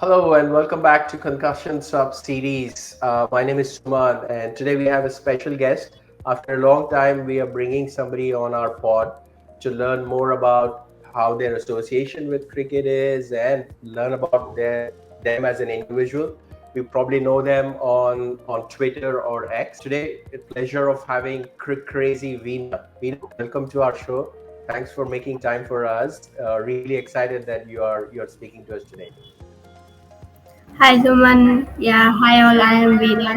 Hello and welcome back to Concussion Sub series. My name is Suman, and today we have a special guest. After a long time, we are bringing somebody on our pod to learn more about how their association with cricket is and learn about them as an individual. We probably know them on Twitter or X. Today, a pleasure of having Crazy Veena. Veena, welcome to our show. Thanks for making time for us. Really excited that you're speaking to us today. Hi Suman, yeah, hi all, I am Veena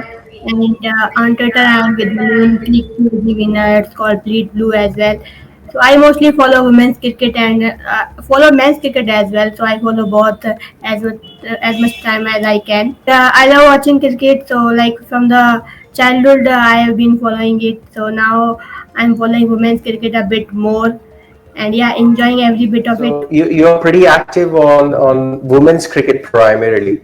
and on Twitter I am with the name Click Crazy Winner, it's called Bleed Blue as well. So I mostly follow women's cricket and follow men's cricket as well, so I follow both as much time as I can. I love watching cricket, so like from the childhood I have been following it, so now I'm following women's cricket a bit more and yeah, enjoying every bit of it. So you're pretty active on women's cricket primarily.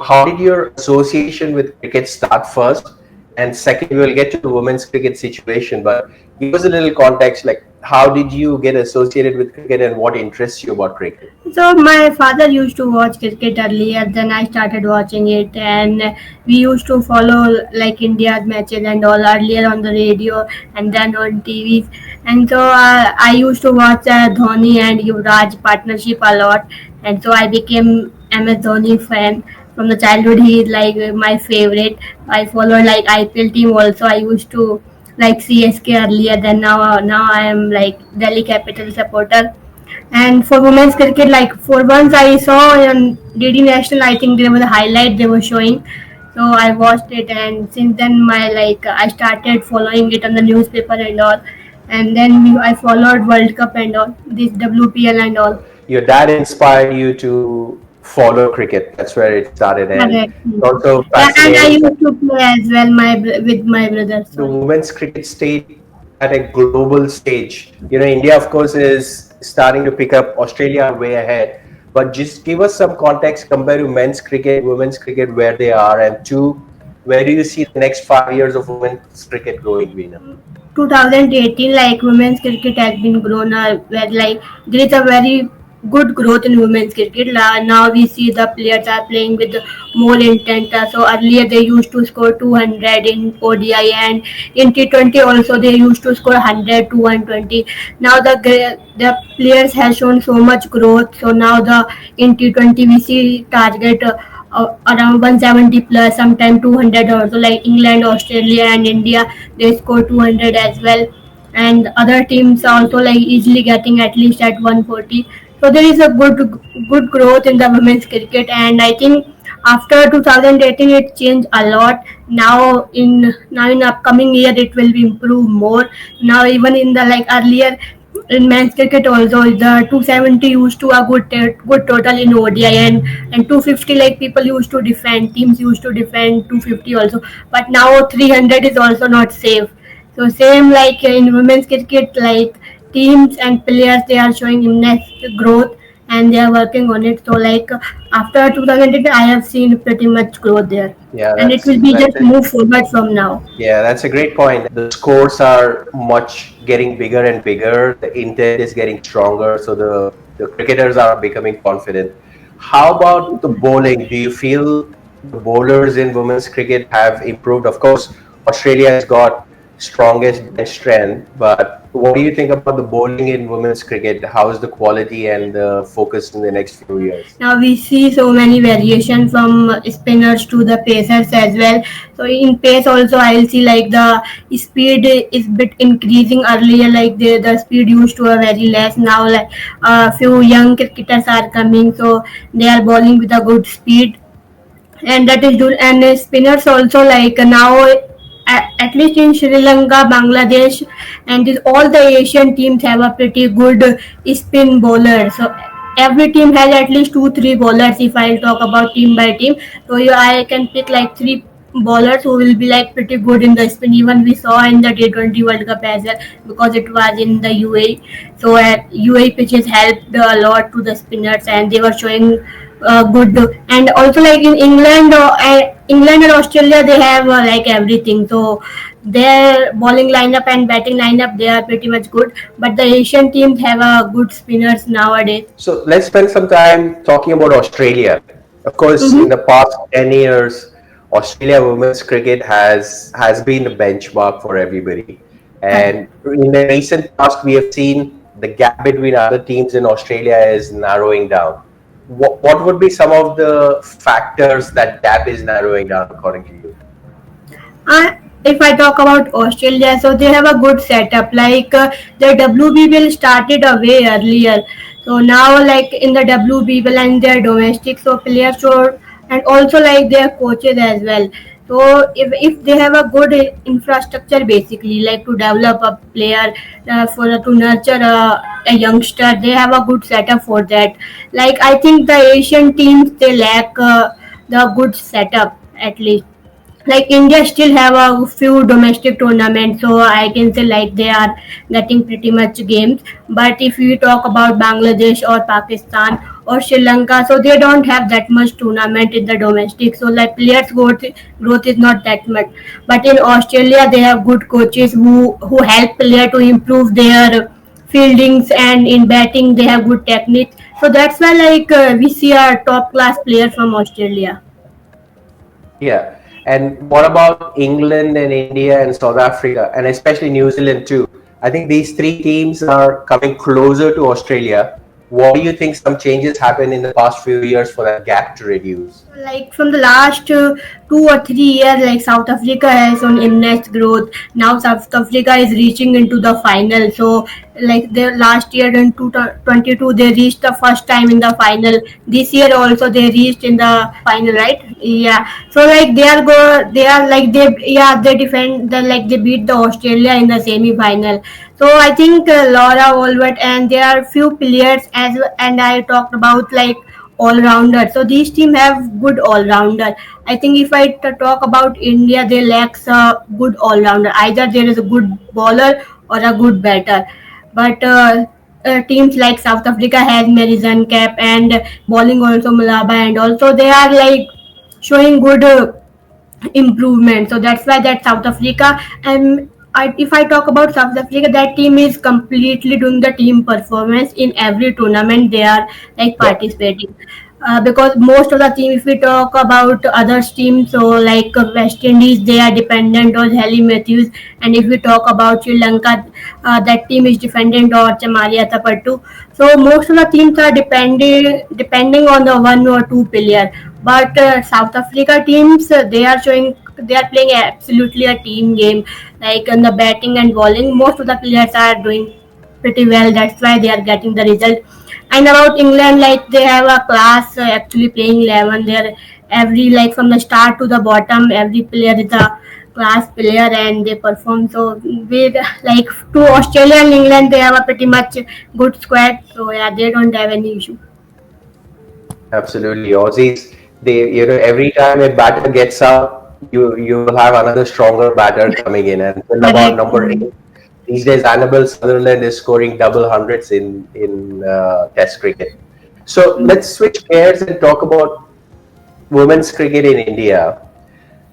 How did your association with cricket start first? And second, we'll get to the women's cricket situation, but give us a little context, like how did you get associated with cricket and what interests you about cricket? So my father used to watch cricket earlier, then I started watching it, and we used to follow like India's matches and all earlier on the radio and then on TVs. And so I used to watch Dhoni and Yuvraj partnership a lot, and so I became MS Dhoni fan. From the childhood, he is like my favorite. I follow like IPL team also. I used to like CSK earlier. Then now I am like Delhi Capital supporter. And for women's cricket, like for once I saw on DD National, I think there was a highlight they were showing. So I watched it, and since then my like I started following it on the newspaper and all. And then I followed World Cup and all, this WPL and all. So your dad inspired you to follow cricket. That's where it started, and Correct. it's also Yeah, and I fascinating that used to play as well with my brother. the Sorry. women's cricket state at a global stage. India, of course, is starting to pick up. Australia are way ahead. But just give us some context compared to men's cricket, women's cricket, where they are, and two, where do you see the next 5 years of women's cricket going, Veena? 2018, like women's cricket has been grown where like there is a very good growth in women's cricket. Now we see the players are playing with more intent. So earlier they used to score 200 in ODI, and in T20 also they used to score 100 to 120. Now the players have shown so much growth. So now the in T20 we see target around 170 plus, sometimes 200 also, like England, Australia and India, they score 200 as well. And other teams also like easily getting at least at 140. So there is a good growth in the women's cricket, and I think after 2018 it changed a lot. Now in upcoming year it will be improved more. Now even in the like earlier in men's cricket also the 270 used to a good total in ODI, and 250 like people used to defend, teams used to defend 250 also, but now 300 is also not safe. So same like in women's cricket, like teams and players they are showing immense growth and they are working on it. So like after 2018 I have seen pretty much growth there, Yeah, and it that's will be that's just it. move forward from now. Yeah, that's a great point. The scores are much getting bigger and bigger. The intent is getting stronger, so the cricketers are becoming confident. How about the bowling? Do you feel the bowlers in women's cricket have improved? Of course, Australia has got strongest bench strength, but what do you think about the bowling in women's cricket? How is the quality and the focus in the next few years? Now we see so many variation from spinners to the pacers as well. So in pace also I'll see like the speed is bit increasing. Earlier like the speed used to a very less. Now like a few young cricketers are coming, so they are bowling with a good speed, and that is good. And spinners also like now at least in Sri Lanka, Bangladesh, and all the Asian teams have a pretty good spin bowler. So every team has at least two three bowlers. If I talk about team by team, so I can pick like three bowlers who will be like pretty good in the spin. Even we saw in the T20 World Cup as well, because it was in the UAE. So UAE pitches helped a lot to the spinners, and they were showing good. And also like in England and Australia they have like everything. So their bowling lineup and batting lineup they are pretty much good. But the Asian teams have a good spinners nowadays. So let's spend some time talking about Australia. Of course, in Mm-hmm. the past 10 years, Australia women's cricket has been the benchmark for everybody. Correct. And in the recent past, we have seen the gap between other teams in Australia is narrowing down. What would be some of the factors that gap is narrowing down, according to you? If I talk about Australia, so they have a good setup. Like the WBBL started a way earlier. So now, like in the WBBL and their domestic, so players should, and also like their coaches as well. So if they have a good infrastructure, basically like to develop a player for to nurture a youngster, they have a good setup for that. Like I think the Asian teams they lack the good setup at least. Like India still have a few domestic tournaments, so I can say like they are getting pretty much games. But if we talk about Bangladesh or Pakistan or Sri Lanka, so they don't have that much tournament in the domestic. So like players growth is not that much. But in Australia, they have good coaches who help player to improve their fieldings, and in batting they have good technique. So that's why like we see a top class player from Australia. Yeah. And what about England and India and South Africa and especially New Zealand too? I think these three teams are coming closer to Australia. What do you think some changes happened in the past few years for that gap to reduce? Like from the last 2 or 3 years, like South Africa has on immense growth. Now South Africa is reaching into the final. So like the last year in 2022 they reached the first time in the final. This year also they reached in the final, right? Yeah. So like they are like they yeah they defend the like they beat the Australia in the semi final. So I think Laura Wolvert and there are few players as and I talked about like all rounder. So these team have good all rounder. I think if I talk about India, they lacks a good all rounder. Either there is a good bowler or a good batter. But teams like South Africa has Marizan Cap and bowling also Malaba, and also they are like showing good improvement. So that's why that South Africa and if I talk about South Africa, that team is completely doing the team performance in every tournament they are like Yeah. participating. Because most of the team, if we talk about other teams, so like West Indies, they are dependent on Helly Matthews, and if we talk about Sri Lanka, that team is dependent on Chamaria Tapattu. So most of the teams are depending on the one or two player. But South Africa teams, they are playing absolutely a team game. Like in the batting and bowling, most of the players are doing pretty well. That's why they are getting the result. And about England, like they have a class actually playing 11. They're every like from the start to the bottom, every player is a class player and they perform. So with like to Australia and England, they have a pretty much good squad. So yeah, they don't have any issue. Absolutely. Aussies, they, every time a batter gets out, you will have another stronger batter coming in. And till about Correct. number eight, these days, Annabelle Sutherland is scoring double hundreds in Test cricket. So let's switch gears and talk about women's cricket in India.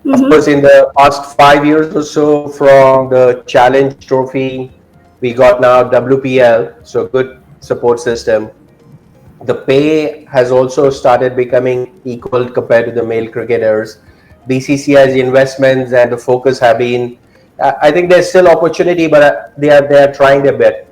Of Mm-hmm. course, in the past 5 years or so, from the Challenge Trophy, we got now WPL, so good support system. The pay has also started becoming equal compared to the male cricketers. BCCI's investments and the focus have been. I think there's still opportunity, but they are trying their best.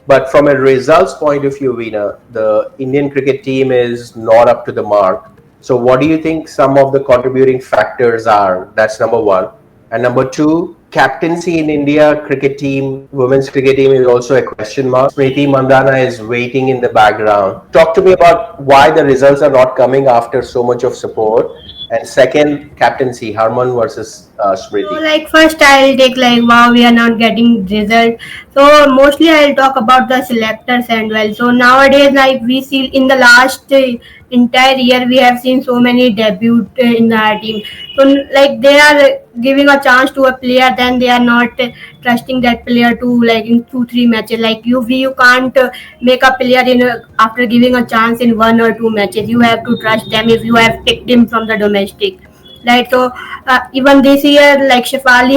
But from a results point of view, Veena, the Indian cricket team is not up to the mark. So, what do you think some of the contributing factors are? That's number one. And number two, captaincy in India cricket team, women's cricket team is also a question mark. Smriti Mandana is waiting in the background. Talk to me about why the results are not coming after so much of support. And second, captaincy, Harman versus So Smriti. like first I'll take like wow we are not getting result. So mostly I'll talk about the selectors and well. So nowadays like we see in the last entire year we have seen so many debut in our team. So like they are giving a chance to a player, then they are not trusting that player to like in 2 3 matches. Like you can't make a player in after giving a chance in 1 or 2 matches. You have to trust them if you have picked him from the domestic. Right, so even this year, like Shefali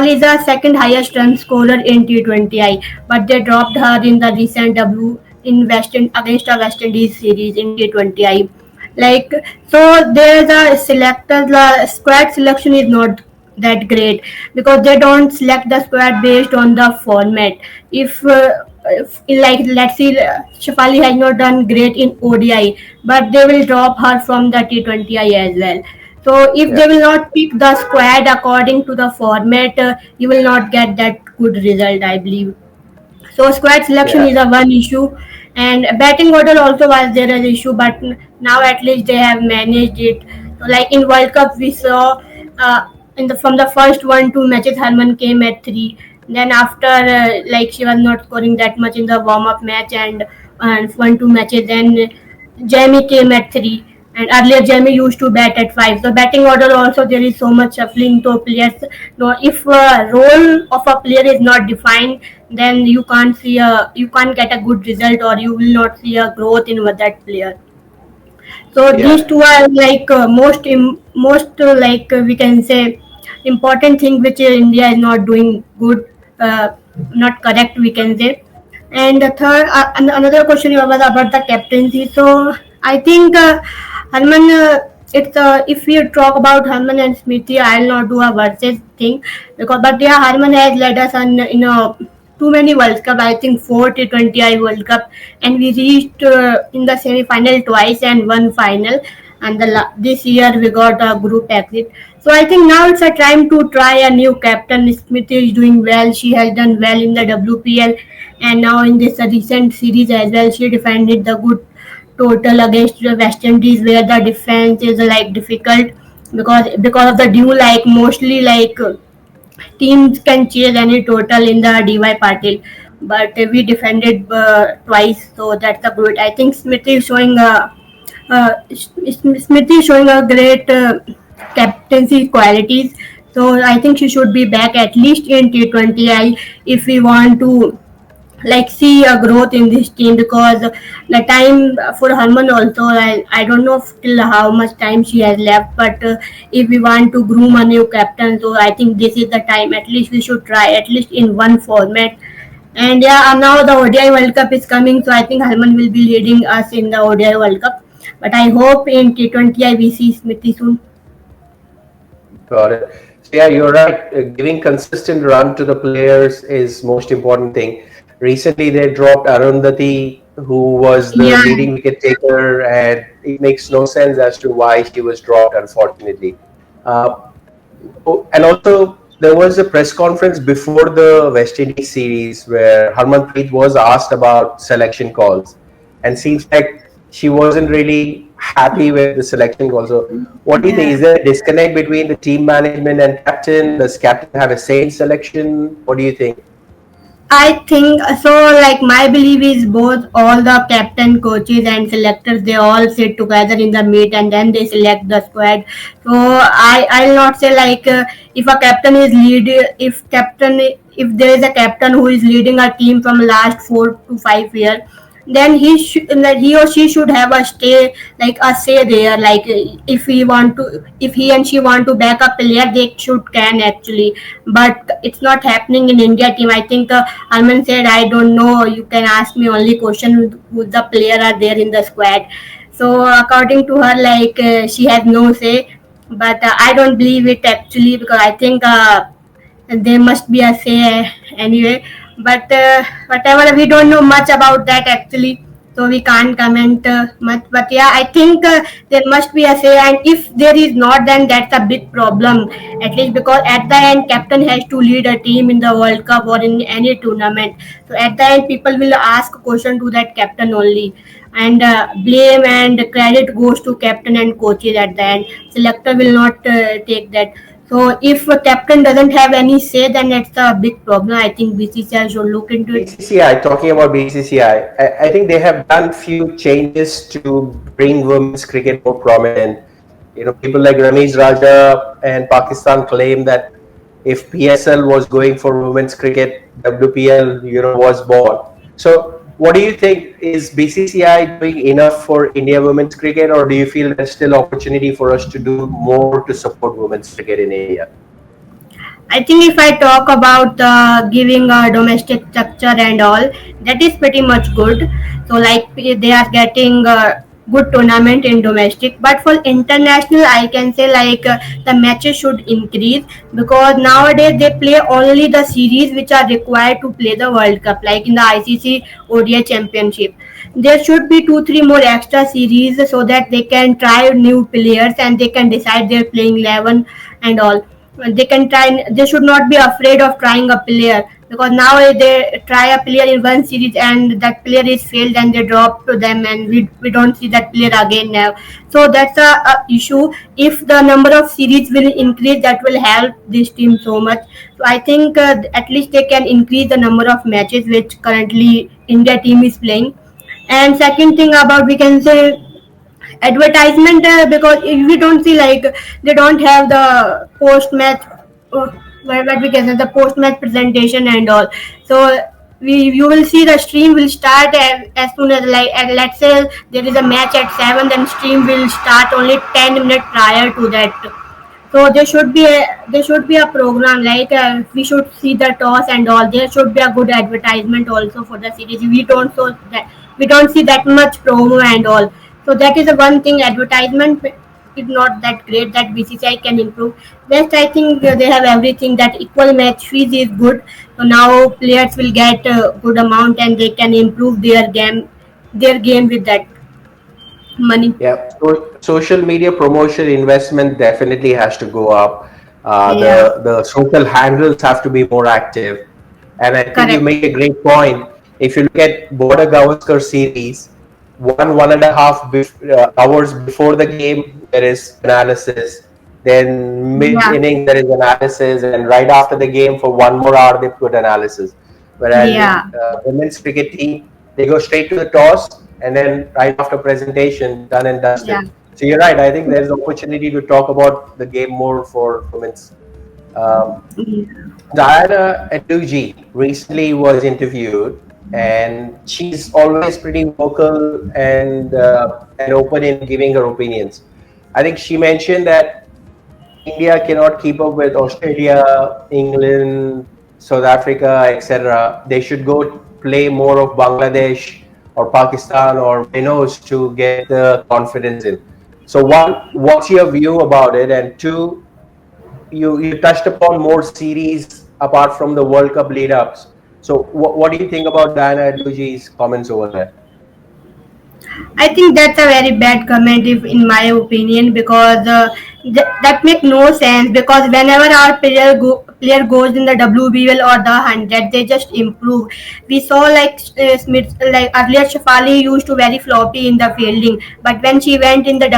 is the second highest run scorer in T20I, but they dropped her in the recent W in against the West Indies series in T20I. Like, so there's a selector, the squad selection is not that great because they don't select the squad based on the format. If like let's see, Shafali has not done great in ODI, but they will drop her from the T20I as well. So if Yeah, they will not pick the squad according to the format, you will not get that good result, I believe. So squad selection yeah, is a one issue, and batting order also was there an issue, but now at least they have managed it. So like in World Cup, we saw in the from the first 1-2 matches, Harman came at three. Then after like she was not scoring that much in the warm up match and 1-2 matches, then Jamie came at three. And earlier Jamie used to bat at five. So batting order also there is so much shuffling to players. No, if role of a player is not defined, then you can't get a good result or you will not see a growth in that player. So these yeah, two are like we can say important thing which India is not doing good, uh, not correct we can say. And the third, another question was about the captaincy. So I think Harman, it's if we talk about Harman and Smriti, I'll not do a versus thing because but yeah, Harman has led us on too many World Cup. I think 4 T20I World Cup, and we reached in the semi final twice and one final. And this year we got a group exit. So I think now it's a time to try a new captain. Smriti is doing well. She has done well in the WPL, and now in this recent series as well, she defended the good total against the West Indies, where the defense is like difficult because of the due like mostly like teams can chase any total in the DY Patil, but we defended twice, so that's a good. I think Smriti is showing Smriti is showing a great captaincy qualities. So I think she should be back at least in T20I if we want to like see a growth in this team because the time for Harman also I don't know till how much time she has left, but if we want to groom a new captain, so I think this is the time at least we should try at least in one format. And yeah, now the ODI World Cup is coming, so I think Harman will be leading us in the ODI World Cup, but I hope in T20I we see Smriti soon. got it. So yeah, you're right. Giving consistent run to the players is most important thing. Recently, they dropped Arundhati, who was the Yeah. leading wicket taker, and it makes no sense as to why she was dropped, unfortunately. Uh, Oh, and also, there was a press conference before the West Indies series where Harmanpreet was asked about selection calls, and seems like she wasn't really happy with the selection calls. So, what do you think? Yeah. Is there a disconnect between the team management and captain? Does captain have a say in selection? What do you think? I think so. Like my belief is both all the captain, coaches, and selectors they all sit together in the meet and then they select the squad. So I'll not say like if a captain is lead if there is a captain who is leading a team from last 4 to 5 years, then like he or she should have a stay like a say there. Like if he and she want to back up player, they should can actually, but it's not happening in India team. I think Arman said, I don't know. You can ask me only question who the player are there in the squad. So according to her, like she has no say. But I don't believe it actually because I think there must be a say anyway. But whatever, we don't know much about that actually, so we can't comment much. But yeah, I think there must be a say, and if there is not, then that's a big problem. At least because at the end, captain has to lead a team in the World Cup or in any tournament. So at the end, people will ask a question to that captain only, and blame and credit goes to captain and coaches at the end. Selector will not take that. So if a captain doesn't have any say, then it's a big problem. I think BCCI should look into it. BCCI, talking about BCCI, I think they have done few changes to bring women's cricket more prominent. You know, people like Ramesh Raja and Pakistan claim that if PSL was going for women's cricket, WPL, was born. So, what do you think? Is BCCI doing enough for India women's cricket, or do you feel there's still opportunity for us to do more to support women's cricket in India? I think if I talk about giving a domestic structure and all, that is pretty much good. So like they are getting good tournament in domestic. But for international, I can say like the matches should increase, because nowadays they play only the series which are required to play the World Cup, like in the ICC ODI Championship. There should be 2 3 more extra series so that they can try new players and they can decide their playing 11 and all. They can try, they should not be afraid of trying a player, because now they try a player in one series and that player is failed and they drop to them and we don't see that player again now. So that's a issue. If the number of series will increase, that will help this team so much. So I think at least they can increase the number of matches which currently India team is playing. And second thing about, we can say, advertisement, because if we don't see like they don't have the post match, uh, what we can say, the post match presentation and all. So we, you will see the stream will start as soon as, like, let's say there is a match at 7, then stream will start only 10 minutes prior to that. So there should be a program like we should see the toss and all. There should be a good advertisement also for the series. We don't see that much promo and all. So that is the one thing. Advertisement is not that great that BCCI can improve. Best, I think they have everything. That equal match fees is good. So now players will get a good amount and they can improve their game with that money. Yeah, so social media promotion investment definitely has to go up. Yeah, The social handles have to be more active, and I think you correct. make a great point. If you look at Border Gavaskar series, 1.5 hours before the game there is analysis, then mid Yeah, inning there is analysis, and right after the game for 1 more hour they put analysis. Whereas yeah, in women's cricket team, they go straight to the toss and then right after presentation, done and yeah. dusted. So you're right. I think there's opportunity to talk about the game more for women's. Um, Yeah. Diana Aduji recently was interviewed, and she's always pretty vocal and open in giving her opinions. I think she mentioned that India cannot keep up with Australia, England, South Africa, etc. They should go play more of Bangladesh or Pakistan or Minos to get the confidence in. So one, what's your view about it? And two, you touched upon more series apart from the World Cup lead ups. So what do you think about Diana Aduji's comments over there? I think that's a very bad comment, if, in my opinion, because that make no sense. Because whenever our player goes in the WBL or the 100, they just improve. We saw like Smith, like earlier Shafali used to very floppy in the fielding, but when she went in the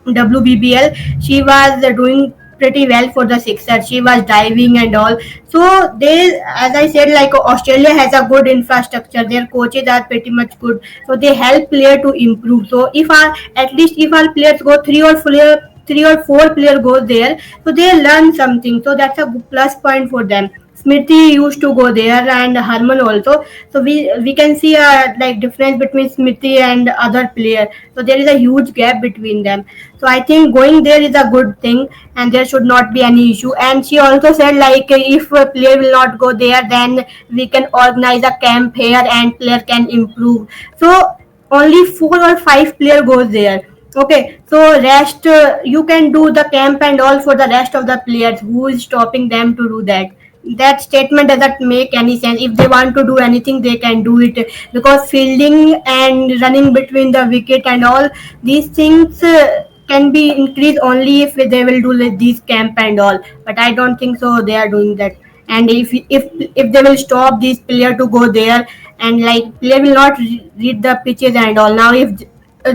WBBL, she was doing pretty well for the Sixers. She was diving and all. So they, as I said, like Australia has a good infrastructure. Their coaches are pretty much good, so they help player to improve. So if our, at least if our players go, 3 or 4 player goes there, so they learn something. So that's a plus point for them. Smriti used to go there and Harman also. So we can see a like difference between Smriti and other player. So there is a huge gap between them. So I think going there is a good thing and there should not be any issue. And she also said like if a player will not go there, then we can organize a camp here and player can improve. So only 4 or 5 player goes there. Okay, so rest you can do the camp and all for the rest of the players. Who is stopping them to do that? That statement doesn't make any sense. If they want to do anything, they can do it, because fielding and running between the wicket and all these things can be increased only if they will do like these camp and all. But I don't think so they are doing that. And if they will stop these player to go there, and like player will not read the pitches and all. Now if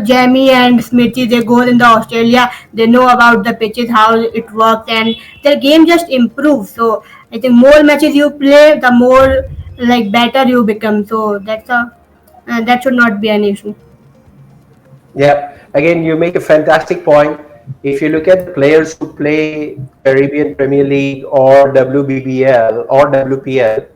Jamie and Smithy they go in the Australia, they know about the pitches, how it works, and their game just improves. So I think more matches you play, the more like better you become. So that should not be an issue. Yeah, again, you make a fantastic point. If you look at the players who play Caribbean Premier League or WBBL or WPL,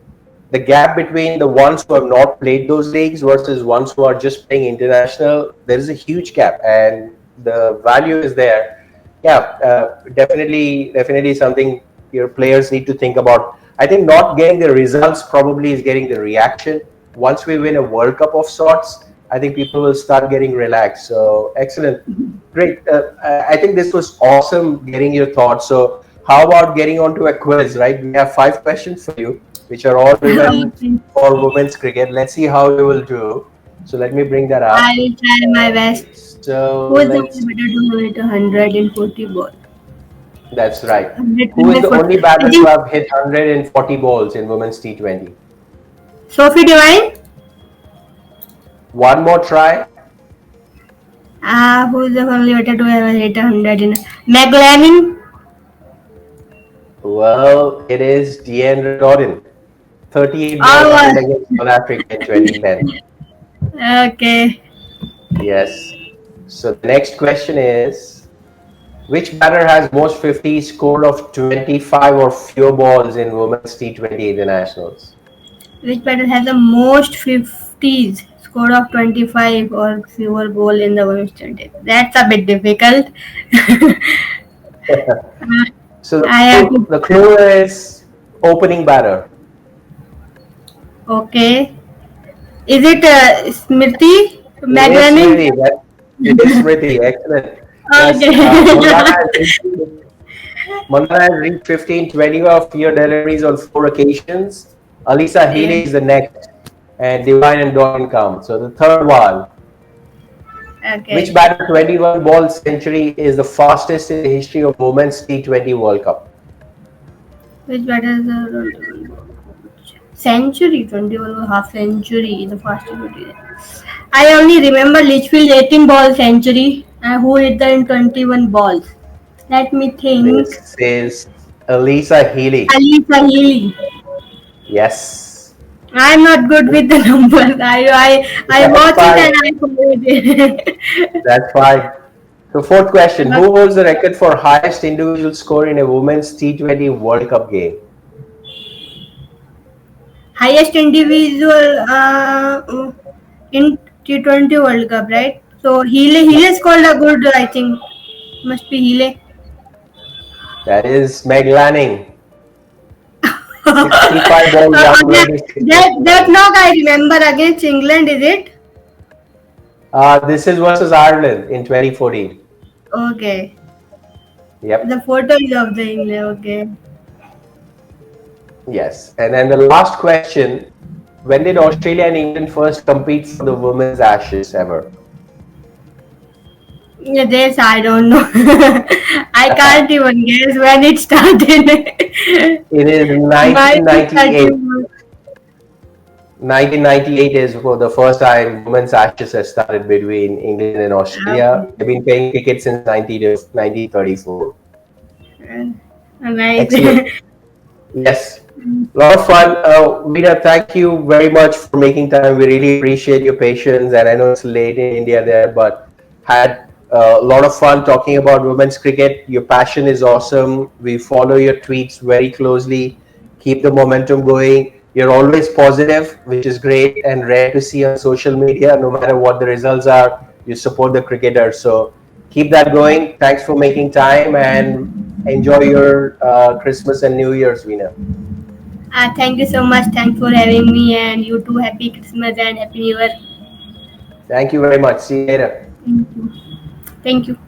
the gap between the ones who have not played those leagues versus ones who are just playing international, there is a huge gap, and the value is there. Yeah, definitely something your players need to think about. I think not getting the results probably is getting the reaction. Once we win a World Cup of sorts, I think people will start getting relaxed. So excellent, great. I think this was awesome. Getting your thoughts. So how about getting onto a quiz? Right, we have 5 questions for you, which are all relevant Okay. for women's cricket. Let's see how you will do. So let me bring that I up. will try my best. So Who is the let's. only batter to hit 140 ball? That's right. 100, Who is the 140. only I batter to think have hit 140 balls in women's T20? Sophie Devine. One more try. Who is the only batter to ever hit 100 in McLaren? Well, it is Deandre Gordon. 38 balls Oh, played against South Africa in 2010. okay. Yes. So the next question is, which batter has most 50s scored of 25 or fewer balls in women's T20 internationals? Which batter has the most 50s score of 25 or fewer goal in the women's team? That's a bit difficult. So I have to. the clue is opening batter. Okay. Is it Smriti It is McLaren? Smriti. It is Smriti. Excellent. Yes, Okay. Mandana has reached 15, 20 of your deliveries on 4 occasions. Alisa Yeah. Healy is the next, and Divine and Dawson come. So the third one, which Okay. batter 21 ball century is the fastest in the history of women's T20 World Cup? Which batter is century? 21 or half century is the fastest. I only remember Litchfield 18 ball century and who hit the in 21 balls. Let me think. This is Alisa Healy. Alisa Healy. Yes, I'm not good with the numbers. I that's watch it fine. and I forget it. That's fine. So fourth question, who holds the record for highest individual score in a women's T20 World Cup game? Highest individual in T20 World Cup, right? So Healy scored a good. I think must be Healy. That is Meg Lanning. 65 balls, that 196 that knock I remember against England, is it? This is versus Ireland in 2014. Okay. The Yep. photo is of the England. Okay. Yes. And then the last question, when did Australia and England first compete for the women's Ashes ever? Yeah, this I don't know. I can't even guess when it started. It is My 1998. starting. 1998 is for the first time women's Ashes has started between England and Australia. Okay. They've been playing cricket since 1934. Nice. Excellent. Yes. A lot of fun. Veena, thank you very much for making time. We really appreciate your patience. And I know it's late in India there, but had a lot of fun talking about women's cricket. Your passion is awesome. We follow your tweets very closely. Keep the momentum going. You're always positive, which is great and rare to see on social media. No matter what the results are, you support the cricketers. So keep that going. Thanks for making time and enjoy your Christmas and New Year's, Veena. Thank you so much. Thanks for having me, and you too. Happy Christmas and Happy New Year. Thank you very much. See you later. Thank you. Thank you.